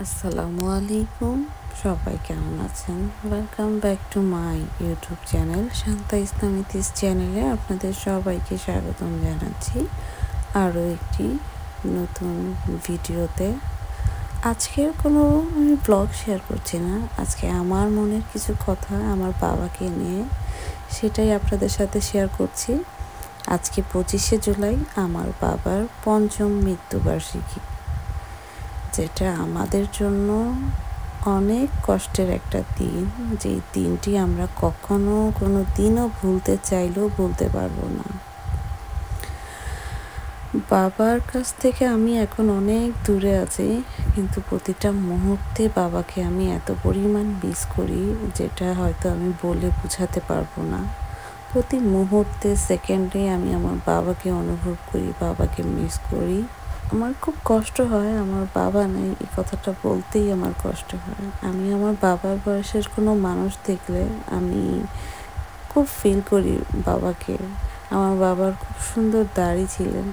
আসসালামু আলাইকুম, সবাই কেমন আছেন? Welcome back to my YouTube channel Shanta ইসলামিতিস চ্যানেলে আপনাদের সবাইকে স্বাগতম জানাচ্ছি আরও একটি নতুন ভিডিওতে। আজকের কোনো আমি ব্লগ শেয়ার করছি না, আজকে আমার মনের কিছু কথা আমার বাবাকে নিয়ে, সেটাই আপনাদের সাথে শেয়ার করছি। আজকে 25শে জুলাই আমার বাবার পঞ্চম মৃত্যুবার্ষিকী, যেটা আমাদের জন্য অনেক কষ্টের একটা দিন। যেই দিনটি আমরা কোনো দিনও ভুলতে চাইলেও ভুলতে পারবো না। বাবার কাছ থেকে আমি এখন অনেক দূরে আছি, কিন্তু প্রতিটা মুহূর্তে বাবাকে আমি এত পরিমাণ মিস করি, যেটা হয়তো আমি বলে বোঝাতে পারবো না। প্রতি মুহূর্তে সেকেন্ডে আমি আমার বাবাকে অনুভব করি, বাবাকে মিস করি। আমার খুব কষ্ট হয় আমার বাবা নেই, এই কথাটা বলতেই আমার কষ্ট হয়। আমি আমার বাবার বয়সের কোনো মানুষ দেখলে আমি খুব ফিল করি বাবাকে। আমার বাবার খুব সুন্দর দাড়ি ছিলেন,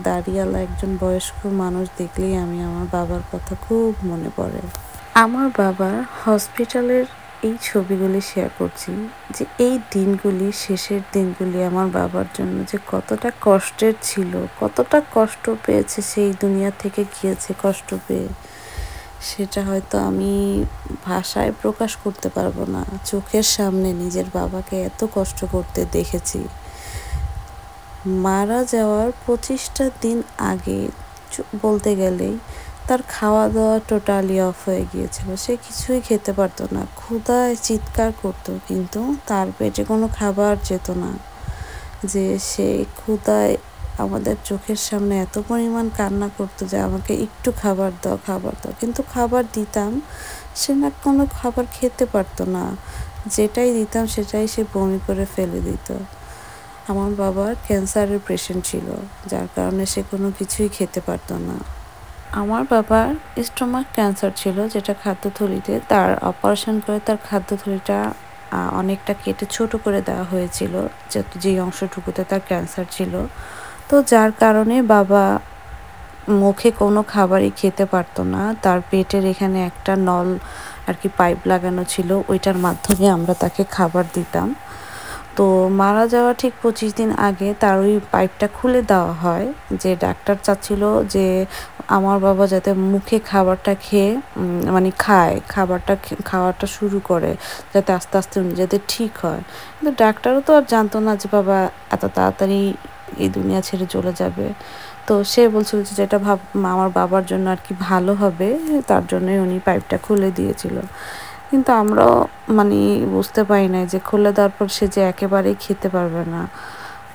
দাড়িওয়ালা একজন বয়স্ক মানুষ দেখলেই আমি আমার বাবার কথা খুব মনে পড়ে। আমার বাবার হসপিটালের এই ছবিগুলি শেয়ার করছি, যে এই দিনগুলি, শেষের দিনগুলি আমার বাবার জন্য যে কতটা কষ্টের ছিল, কতটা কষ্ট পেয়েছে, সেই দুনিয়া থেকে গিয়েছে কষ্ট পেয়ে, সেটা হয়তো আমি ভাষায় প্রকাশ করতে পারবো না। চোখের সামনে নিজের বাবাকে এত কষ্ট করতে দেখেছি। মারা যাওয়ার 25টা দিন আগে বলতে গেলেই তার খাওয়া দাওয়া টোটালি অফ হয়ে গিয়েছিল। সে কিছুই খেতে পারতো না, ক্ষুধায় চিৎকার করতো, কিন্তু তার পেটে কোনো খাবার যেত না। যে সে ক্ষুধায় আমাদের চোখের সামনে এত পরিমাণ কান্না করতো যে আমাকে একটু খাবার দাও, খাবার দাও, কিন্তু খাবার দিতাম, সে না কোনো খাবার খেতে পারতো না। যেটাই দিতাম সেটাই সে বমি করে ফেলে দিত। আমার বাবার ক্যান্সারের পেশেন্ট ছিল, যার কারণে সে কোনো কিছুই খেতে পারতো না। আমার বাবার স্টোমাক ক্যান্সার ছিল, যেটা খাদ্যথলিতে, তার অপারেশন করে তার খাদ্যথলিটা অনেকটা কেটে ছোট করে দেওয়া হয়েছিল, যেই অংশটুকুতে তার ক্যান্সার ছিল। তো যার কারণে বাবা মুখে কোনো খাবারই খেতে পারতো না। তার পেটের এখানে একটা নল আর কি পাইপ লাগানো ছিল, ওইটার মাধ্যমে আমরা তাকে খাবার দিতাম। তো মারা যাওয়া ঠিক 25 দিন আগে তার ওই পাইপটা খুলে দেওয়া হয়, যে ডাক্তার চাচ্ছিল যে আমার বাবা যাতে মুখে খাবারটা খেয়ে মানে খাওয়াটা শুরু করে, যাতে আস্তে আস্তে উনি যাতে ঠিক হয়। কিন্তু ডাক্তারও তো আর জানতো না যে বাবা এত তাড়াতাড়ি এই দুনিয়া ছেড়ে চলে যাবে। তো সে বলছিল যে যেটা আমার বাবার জন্য আর কি ভালো হবে, তার জন্যই উনি পাইপটা খুলে দিয়েছিল। কিন্তু আমরাও মানে বুঝতে পারি নাই যে খুলে দেওয়ার পর সে যে একেবারেই খেতে পারবে না।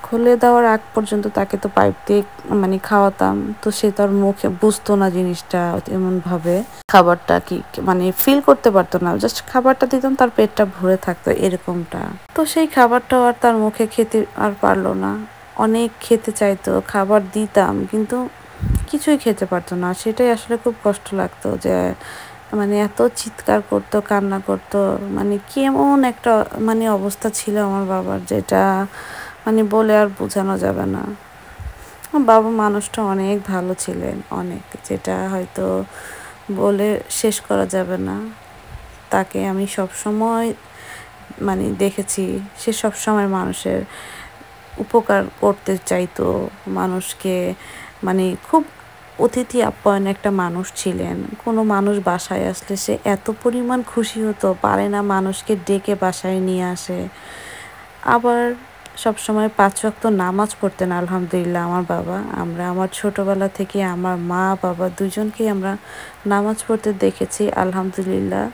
খুলে দেওয়ার আগ পর্যন্ত তাকে তো পাইপ দিয়ে মানে খাওয়াতাম, তো সে তার মুখে বুঝতো না জিনিসটা, এমনভাবে খাবারটা কি মানে ফিল করতে পারতো না। জাস্ট খাবারটা দিতাম, তার পেটটা ভরে থাকতো এরকমটা। তো সেই খাবারটাও আর তার মুখে খেতে আর পারলো না। অনেক খেতে চাইতো, খাবার দিতাম, কিন্তু কিছুই খেতে পারতো না। সেটাই আসলে খুব কষ্ট লাগতো, যে মানে এত চিৎকার করতো, কান্না করতো, মানে কেমন একটা মানে অবস্থা ছিল আমার বাবার, যেটা মানে বলে আর বোঝানো যাবে না। বাবা মানুষটা অনেক ভালো ছিলেন, অনেক, যেটা হয়তো বলে শেষ করা যাবে না। তাকে আমি সব সময় মানে দেখেছি, সে সব সময় মানুষের উপকার করতে চাইতো, মানুষকে মানে খুব অতিথি আপ্যায়ন একটা মানুষ ছিলেন। কোনো মানুষ বাসায় আসলে সে এত পরিমাণ খুশি হতো, পারে না মানুষকে ডেকে বাসায় নিয়ে আসে। আবার সবসময় 5 ওয়াক্ত নামাজ পড়তেন আলহামদুলিল্লাহ আমার বাবা। আমার ছোটোবেলা থেকে আমার মা বাবা দুজনকেই আমরা নামাজ পড়তে দেখেছি আলহামদুলিল্লাহ।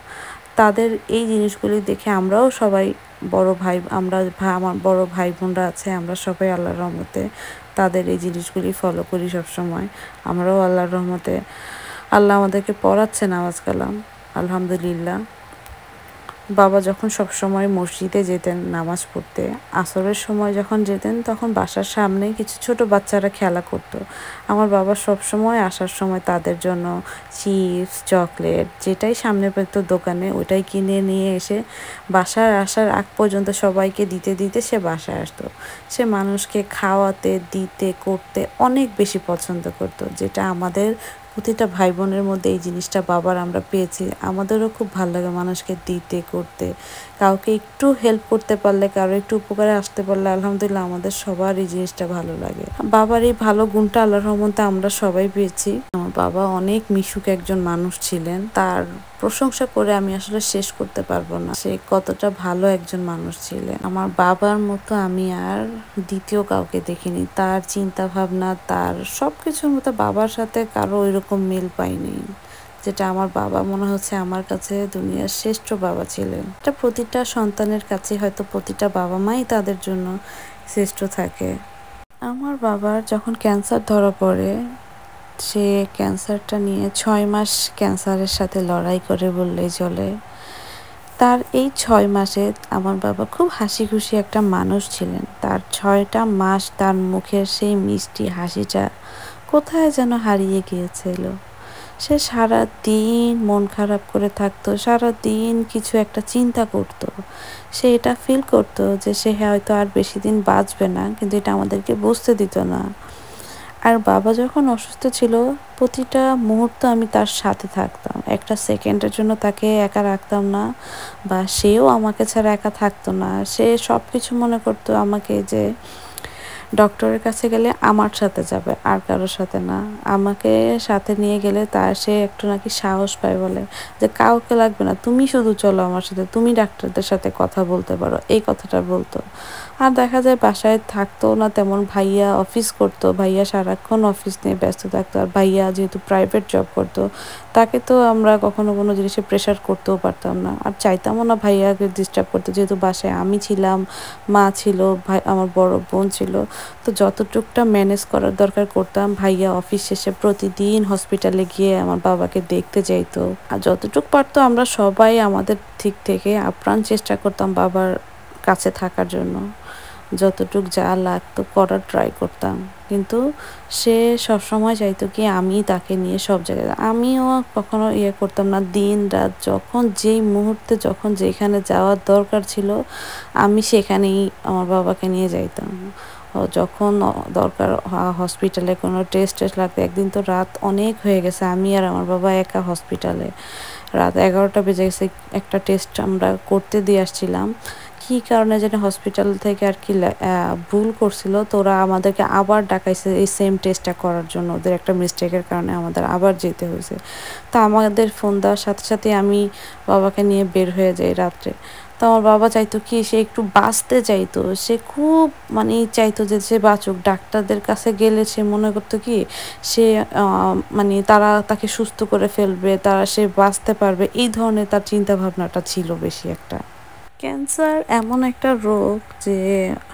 তাদের এই জিনিসগুলি দেখে আমরাও সবাই আমার বড় ভাই বোনরা আছে, আমরা সবাই আল্লাহর রহমতে তাদের এই জিনিসগুলি ফলো করি সবসময়। আমরাও আল্লাহর রহমতে আল্লাহ আমাদেরকে পড়াচ্ছে নামাজ কালাম আলহামদুলিল্লাহ। বাবা যখন সব সময় মসজিদে যেতেন নামাজ পড়তে, আসরের সময় যখন যেতেন, তখন বাসার সামনে কিছু ছোট বাচ্চারা খেলা করতো। আমার বাবা সব সময় আসার সময় তাদের জন্য চিপস, চকলেট, যেটাই সামনে পেত দোকানে, ওটাই কিনে নিয়ে এসে বাসায় আসার আগ পর্যন্ত সবাইকে দিতে দিতে সে বাসায় আসতো। সে মানুষকে খাওয়াতে, দিতে, করতে অনেক বেশি পছন্দ করতো, যেটা আমাদের প্রতিটা ভাই বোনের মধ্যে এই জিনিসটা বাবার আমরা পেয়েছি। আমাদেরও খুব ভালো লাগে মানুষকে দিতে করতে, কাউকে একটু হেল্প করতে পারলে, কারো একটু উপকারে আসতে পারলে আলহামদুলিল্লাহ আমাদের সবার এই জিনিসটা ভালো লাগে। বাবার এই ভালো গুণটা আল্লাহর রহমতে আমরা সবাই পেয়েছি। আমার বাবা অনেক মিশুক একজন মানুষ ছিলেন, তার প্রশংসা করে আমি আসলে শেষ করতে পারবো না সে কতটা ভালো একজন মানুষ ছিলেন। আমার বাবার মতো আমি আর দ্বিতীয় কাউকে দেখিনি। তার চিন্তা ভাবনা, তার সবকিছুর মতো বাবার সাথে কারো ওইরকম মিল পাইনি, যেটা আমার বাবা মনে হচ্ছে আমার কাছে দুনিয়ার শ্রেষ্ঠ বাবা ছিলেন। এটা প্রতিটা সন্তানের কাছে হয়তো প্রতিটা বাবা মাই তাদের জন্য শ্রেষ্ঠ থাকে। আমার বাবার যখন ক্যান্সার ধরা পড়ে, সে ক্যান্সারটা নিয়ে 6 মাস ক্যান্সারের সাথে লড়াই করে বললেই চলে। তার এই 6 মাসে আমার বাবা খুব হাসি খুশি একটা মানুষ ছিলেন। তার 6টা মাস তার মুখের সেই মিষ্টি হাসিটা কোথায় যেন হারিয়ে গিয়েছিল। সে সারা দিন মন খারাপ করে থাকতো, সারা দিন কিছু একটা চিন্তা করত। সে এটা ফিল করতো যে সে হয়তো আর বেশি দিন বাঁচবে না, কিন্তু এটা আমাদেরকে বুঝতে দিত না। আর বাবা যখন অসুস্থ ছিল, প্রতিটা মুহূর্ত আমি তার সাথে থাকতাম, একটা সেকেন্ডের জন্য তাকে একা রাখতাম না, বা সেও আমাকে ছাড়া একা থাকতো না। সে সব কিছু মনে করতো আমাকে যে ডক্টরের কাছে গেলে আমার সাথে যাবে, আর কারোর সাথে না। আমাকে সাথে নিয়ে গেলে তার সে একটু নাকি সাহস পায়, বলে যে কাউকে লাগবে না, তুমি শুধু চলো আমার সাথে, তুমি ডাক্তারদের সাথে কথা বলতে পারো, এই কথাটা বলতো। আর দেখা যায় বাসায় থাকতো না তেমন, ভাইয়া অফিস করতো, ভাইয়া সারাক্ষণ অফিস নিয়ে ব্যস্ত থাকতো। আর ভাইয়া যেহেতু প্রাইভেট জব করতো, তাকে তো আমরা কখনো কোনো জিনিসে প্রেশার করতেও পারতাম না, আর চাইতামও না ভাইয়াকে ডিস্টার্ব করতে, যেহেতু বাসায় আমি ছিলাম, মা ছিল, ভাই আমার বড় বোন ছিল। তো যতটুকটা ম্যানেজ করার দরকার করতাম। ভাইয়া অফিস শেষে প্রতিদিন হসপিটালে গিয়ে আমার বাবাকে দেখতে যাইতো, আর যতটুক পারতো আমরা সবাই আমাদের দিক থেকে আপ্রাণ চেষ্টা করতাম বাবার কাছে থাকার জন্য। যতটুক যা লাগতো করার ট্রাই করতাম, কিন্তু সে সবসময় চাইতো কি আমি তাকে নিয়ে সব জায়গায়। আমিও কখনো করতাম না, দিন রাত যখন যেই মুহূর্তে যখন যেখানে যাওয়ার দরকার ছিল আমি সেখানেই আমার বাবাকে নিয়ে যাইতাম। যখন দরকার হসপিটালে কোনো টেস্ট লাগতো, একদিন তো রাত অনেক হয়ে গেছে, আমি আর আমার বাবা একা হসপিটালে, রাত 11টা বেজে গেছে। একটা টেস্ট আমরা করতে দিয়ে আসছিলাম, কী কারণে যেন হসপিটাল থেকে আর কি ভুল করছিল, তো ওরা আমাদেরকে আবার ডাকাইছে এই সেম টেস্টটা করার জন্য। ওদের একটা মিস্টেকের কারণে আমাদের আবার যেতে হয়েছে। তো আমাদের ফোন দেওয়ার সাথে সাথে আমি বাবাকে নিয়ে বের হয়ে যাই রাত্রে। তো আমার বাবা চাইতো কি সে একটু বাঁচতে চাইতো, সে খুব চাইতো যে সে বাঁচুক। ডাক্তারদের কাছে গেলে সে মনে করতো কি সে তারা তাকে সুস্থ করে ফেলবে, সে বাঁচতে পারবে, এই ধরনের তার চিন্তা ভাবনাটা ছিল বেশি একটা। ক্যান্সার এমন একটা রোগ যে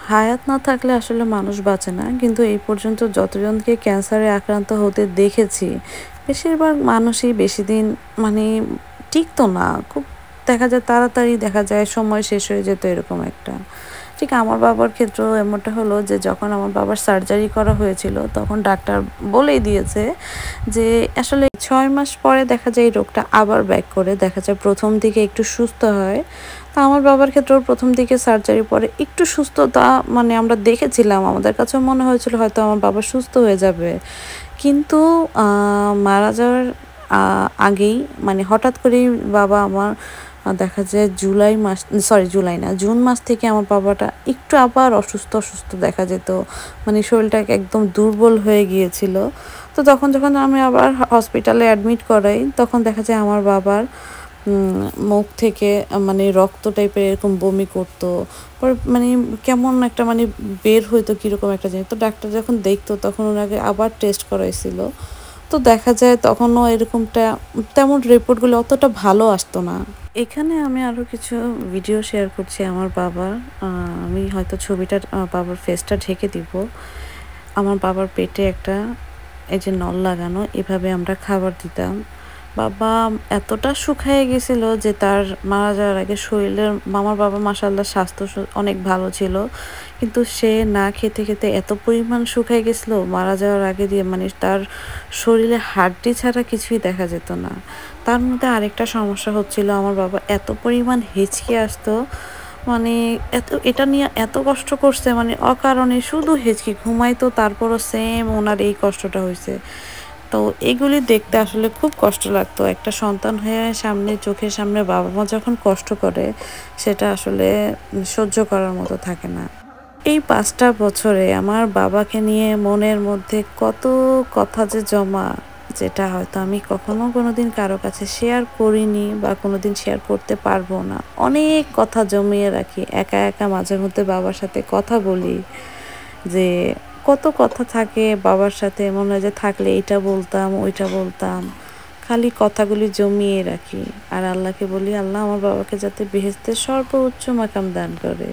হায়াত না থাকলে আসলে মানুষ বাঁচে না, কিন্তু এই পর্যন্ত যতজনকে ক্যান্সারে আক্রান্ত হতে দেখেছি, বেশিরভাগ মানুষই বেশি দিন টিকতো না। খুব দেখা যায় তাড়াতাড়ি, দেখা যায় সময় শেষ হয়ে যেত, এরকম একটা। ঠিক আমার বাবার ক্ষেত্রেও এমনটা হলো যে যখন আমার বাবার সার্জারি করা হয়েছিল, তখন ডাক্তার বলেই দিয়েছে যে আসলে 6 মাস পরে দেখা যায় এই রোগটা আবার ব্যাক করে, দেখা যায় প্রথম দিকে একটু সুস্থ হয়। তো আমার বাবার ক্ষেত্রেও প্রথম দিকে সার্জারি পরে একটু সুস্থতা আমরা দেখেছিলাম, আমাদের কাছেও মনে হয়েছিল হয়তো আমার বাবা সুস্থ হয়ে যাবে, কিন্তু মারা যাওয়ার আগেই হঠাৎ করেই বাবা আমার দেখা যায় জুন মাস থেকে আমার বাবাটা একটু আবার অসুস্থ অসুস্থ দেখা যেত, শরীরটা একদম দুর্বল হয়ে গিয়েছিল। তো যখন আমি আবার হসপিটালে অ্যাডমিট করাই, তখন দেখা যায় আমার বাবার মুখ থেকে রক্ত টাইপের এরকম বমি করতো, পরে কেমন একটা বের হইতো কীরকম একটা জিনিস। তো ডাক্তার যখন দেখতো তখন ওনাকে আবার টেস্ট করাইছিল, তো দেখা যায় তখনও এরকমটা তেমন রিপোর্টগুলো অতটা ভালো আসতো না। এখানে আমি আরও কিছু ভিডিও শেয়ার করছি আমার বাবার। আমি হয়তো ছবিটা বাবার ফেসটা ঢেকে দিব। আমার বাবার পেটে একটা এই যে নল লাগানো, এভাবে আমরা খাবার দিতাম। বাবা এতটা শুকায় গেছিল যে তার মারা যাওয়ার আগে শরীরের, আমার বাবা মাশাআল্লাহ স্বাস্থ্য অনেক ভালো ছিল, কিন্তু সে না খেতে খেতে এত পরিমাণ শুকায় গেছিল মারা যাওয়ার আগে দিয়ে, তার শরীরে হাড্ডি ছাড়া কিছুই দেখা যেত না। তার মধ্যে আরেকটা সমস্যা হচ্ছিল, আমার বাবা এত পরিমাণ হেঁচকে আসতো, এটা নিয়ে এত কষ্ট করছে, অকারণে শুধু হেঁচকি, ঘুমাইতো তারপরও সেম ওনার এই কষ্টটা হয়েছে। তো এগুলি দেখতে আসলে খুব কষ্ট লাগতো। একটা সন্তান হয়ে সামনে চোখের সামনে বাবা মা যখন কষ্ট করে সেটা আসলে সহ্য করার মতো থাকে না। এই ৫টা বছরে আমার বাবাকে নিয়ে মনের মধ্যে কত কথা যে জমা, যেটা হয়তো আমি কখনো কোনোদিন কারো কাছে শেয়ার করিনি বা কোনোদিন শেয়ার করতে পারবো না। অনেক কথা জমিয়ে রাখি, একা একা মাঝে মধ্যে বাবার সাথে কথা বলি, যে কত কথা থাকে বাবার সাথে, মনে হয় যে থাকলে এইটা বলতাম ওইটা বলতাম, খালি কথাগুলি জমিয়ে রাখি। আর আল্লাহকে বলি, আল্লাহ আমার বাবাকে যাতে বেহেশতের সর্বোচ্চ মাকাম দান করে।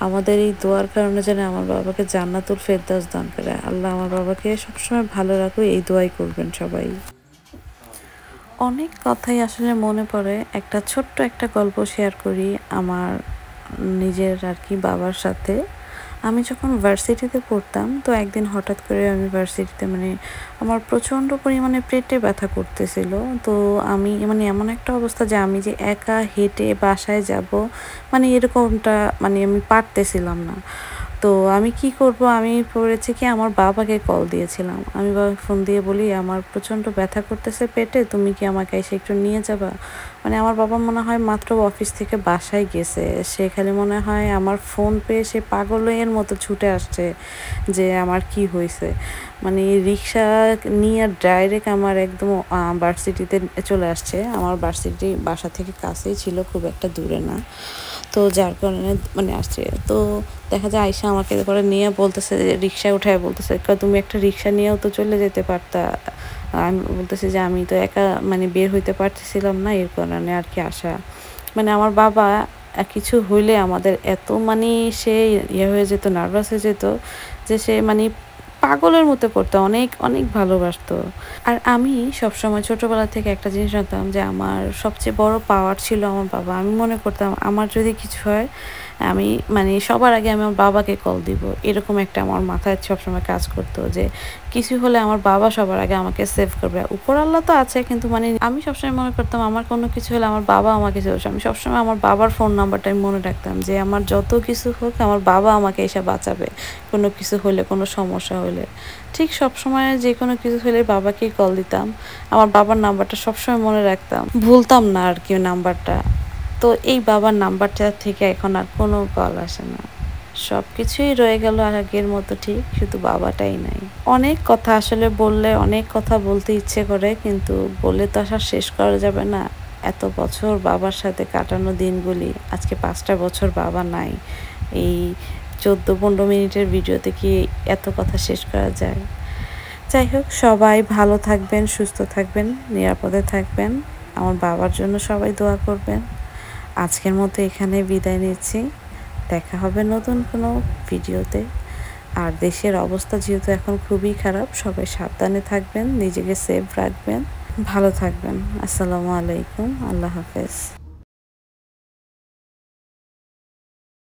আমাদের এই দোয়ার কারণে যেন আমার বাবাকে জান্নাতুল ফেরদাউস দান করে। আল্লাহ আমার বাবাকে সবসময় ভালো রাখো, এই দোয়াই করবেন সবাই। অনেক কথাই আসলে মনে পড়ে। একটা ছোট্ট একটা গল্প শেয়ার করি আমার নিজের আর কি বাবার সাথে। আমি যখন ভার্সিটিতে পড়তাম, তো একদিন হঠাৎ করে আমি ভার্সিটিতে আমার প্রচণ্ড পরিমাণে পেটে ব্যথা করতেছিল। তো আমি এমন একটা অবস্থা যে আমি যে একা হেঁটে বাসায় যাব এরকমটা আমি পারতেছিলাম না। তো আমি কি করব, আমি পড়েছি কি আমার বাবাকে কল দিয়েছিলাম। আমি বাবাকে ফোন দিয়ে বলি, আমার প্রচণ্ড ব্যথা করতেছে পেটে, তুমি কি আমাকে এসে একটু নিয়ে যাবা? আমার বাবা মনে হয় মাত্র অফিস থেকে বাসায় গেছে, সে খালি মনে হয় আমার ফোন পেয়ে সে পাগলের মতো ছুটে আসছে যে আমার কি হয়েছে। রিক্সা নিয়ে ডাইরেক্ট আমার একদম ভার্সিটিতে চলে আসছে। আমার ভার্সিটি বাসা থেকে কাছেই ছিল, খুব একটা দূরে না। তো যার কারণে আসছে। তো দেখা যায় আয়সা আমাকে করে নিয়ে বলতেছে, রিক্সায় উঠায় বলতেছে, তুমি একটা রিক্সা নিয়েও তো চলে যেতে পারতা। আমি বলতেছি যে আমি তো একা বের হইতে পারতেছিলাম না, এর কারণে আর কি আসা। আমার বাবা কিছু হইলে আমাদের এত সে হয়ে যেত, নার্ভাস হয়ে যেত যে সে পাগলের মতো করতো, অনেক অনেক ভালোবাসতো। আর আমি সবসময় ছোটবেলা থেকে একটা জিনিস জানতাম যে আমার সবচেয়ে বড় পাওয়ার ছিল আমার বাবা। আমি মনে করতাম আমার যদি কিছু হয়, আমি সবার আগে আমি আমার বাবাকে কল দিব, এরকম একটা আমার মাথায় সবসময় কাজ করতো যে কিছু হলে আমার বাবা সবার আগে আমাকে সেভ করবে। উপর আল্লাহ তো আছে, কিন্তু আমি সবসময় মনে করতাম আমার কোনো কিছু হলে আমার বাবা আমাকে সেভ করবে। আমি সবসময় আমার বাবার ফোন নাম্বারটা আমি মনে রাখতাম যে আমার যত কিছু হোক আমার বাবা আমাকে এসে বাঁচাবে, কোনো কিছু হলে, কোনো সমস্যা হলে। ঠিক সবসময় যে কোনো কিছু হলে বাবাকেই কল দিতাম। আমার বাবার নাম্বারটা সবসময় মনে রাখতাম, ভুলতাম না আর কি নাম্বারটা। তো এই বাবার নাম্বারটা থেকে এখন আর কোনো কল আসে না, সব কিছুই রয়ে গেল আগের মতো ঠিক, শুধু বাবাটাই নাই। অনেক কথা আসলে বললে অনেক কথা বলতে ইচ্ছে করে, কিন্তু বলে তো আসা শেষ করা যাবে না। এত বছর বাবার সাথে কাটানো দিনগুলি, আজকে 5টা বছর বাবা নাই। এই 14-15 মিনিটের ভিডিওতে কি এত কথা শেষ করা যায়? যাই হোক, সবাই ভালো থাকবেন, সুস্থ থাকবেন, নিরাপদে থাকবেন। আমার বাবার জন্য সবাই দোয়া করবেন। আজকের মতো এখানে বিদায় নিচ্ছি। দেখা হবে নতুন কোনো ভিডিওতে। আর দেশের অবস্থা যেহেতু এখন খুবই খারাপ, সবাই সাবধানে থাকবেন, নিজেকে সেফ রাখবেন, ভালো থাকবেন। আসসালামু আলাইকুম, আল্লাহ হাফেজ।